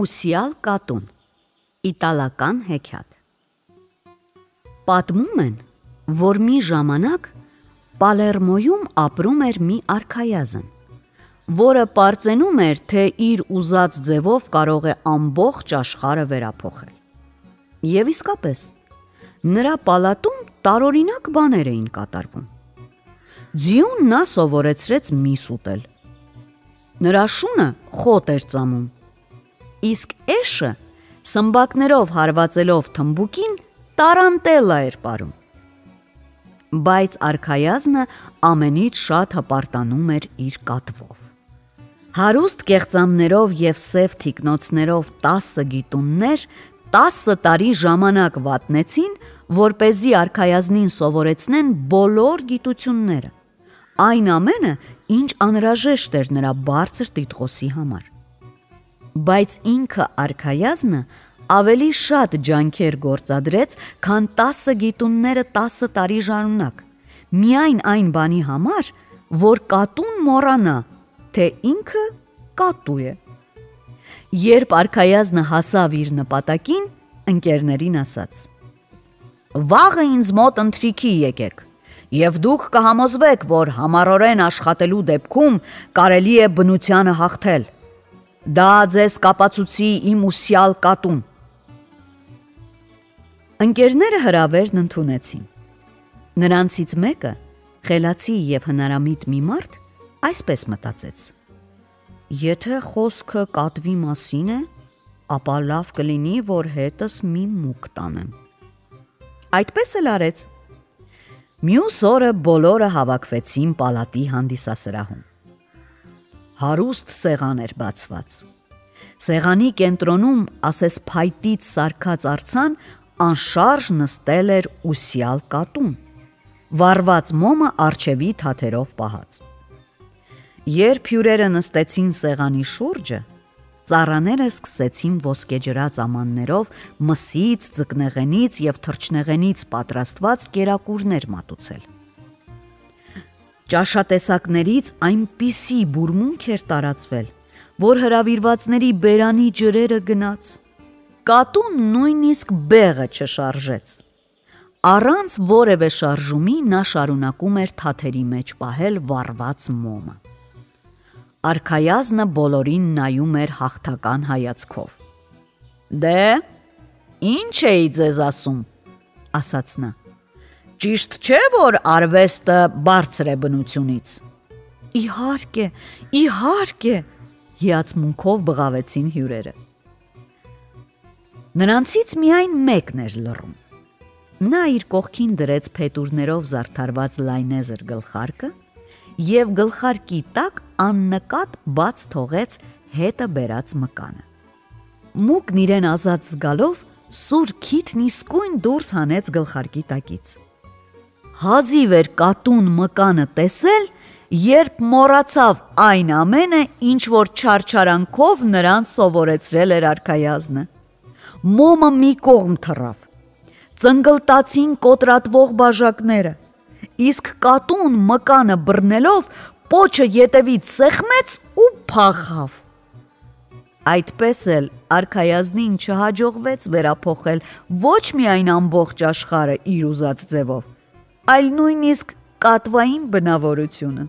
Ուսյալ կատուն, իտալական հեքիաթ։ Պատմում են, որ մի ժամանակ Պալերմոյում ապրում էր մի արքայազն, որը պարծենում էր, թե իր ուզած ձևով կարող է ամբողջ աշխարհը վերափոխել։ Եվ իսկապես, նրա պալատում տարօրինակ բաներ էին կատարվում։ Ձիուն նա սովորեցրեց միս ուտել, նրա շունը խոտ էր ծամում, իսկ էշը սմբակներով հարվածելով թմբուկին տարանտելա էր պարում։ Բայց արքայազնը ամենից շատ հպարտանում էր իր կատվով։ Հարուստ կեղծամներով և սև թիկնոցներով 10 գիտուններ 10 տարի ժամանակ վատնեցին, որպեսզի արքայազնին սովորեցնեն բոլոր գիտությունները, այն ամենը, ինչ անհրաժեշտ էր նրա բարձր տիտղոսի համար։ Բայց ինքը արքայազնը ավելի շատ ջանքեր գործադրեց, քան 10 գիտունները 10 տարի շարունակ, միայն այն բանի համար, որ կատուն մոռանա, թե ինքը կատու է։ Երբ արքայազնը հասավ իր նպատակին, ընկերներին ասաց. «Վաղը ինձ մոտ ընթրիքի եկեք, և դուք կհամոզվեք, որ համառորեն աշխատելու դեպքում կարելի է բնությանը հաղթել։ Դա ձեզ կապացուցի իմ ուսյալ կատուն»։ Ընկերները հրավերն ընդունեցին։ Նրանցից մեկը, խելացի և հնարամիտ մի մարդ, այսպես մտածեց. «Եթե խոսքը կատվի մասին է, ապա լավ կլինի, որ հետս մի մուկ տանեմ»։ Այդպես էլ արեց։ Մյուս օրը բոլորը հավաքվեցին պալատի հանդիսասրահում։ Հարուստ սեղան էր բացված։ Սեղանի կենտրոնում, ասես փայտից սարքած արձան, անշարժ նստել էր ուսյալ կատուն, վառված մոմը առջևի թաթերով պահած։ Երբ հյուրերը նստեցին սեղանի շուրջը, ծառաները սկսեցին ոսկեջրած ամաններով մսից, ձկնեղենից և թռչնեղենից պատրաստված կերակուրներ մատուցել։ Ճաշատեսակներից այնպիսի բուրմունք էր տարածվել, որ հրավիրվածների բերանի ջրերը գնաց։ Կատուն նույնիսկ բեղը չշարժեց։ Առանց որևէ շարժումի նա շարունակում էր թաթերի մեջ պահել վառված մոմը։ Արքայազնը բոլորին նայում էր հաղթական հայացքով։ «Դե, ինչ էի ձեզ ասում», ասաց նա, «ճիշտ չէ, որ արվեստը բարձր է բնությունից»։ Իհարկե, հիացմունքով բղավեցին հյուրերը։ Նրանցից միայն մեկն էր լռում։ Նա իր կողքին դրեց փետուրներով զարդարված լայնեզր գլխարկը և գլխարկի տակ աննկատ բաց թողեց հետը բերած մկանը։ Մուկն իրեն ազատ զգալով սուր քիթն իսկույն դուրս հանեց գլխարկի տակից։ Հազիվ էր կատուն մկանը տեսել, երբ մոռացավ այն ամենը, ինչ որ չարչարանքով նրան սովորեցրել էր արքայազնը։ Մոմը մի կողմ թռավ, ծնգլտացին կոտրատվող բաժակները, իսկ կատուն մկանը բռնելով պոչը ետևից սեղմեց ու փախավ։ Այդպես էլ արքայազնին չհաջողվեց վերափոխել ոչ միայն ամբողջ աշխարհը իր ուզած ձևով, այլ նույնիսկ կատվային բնավորությունը։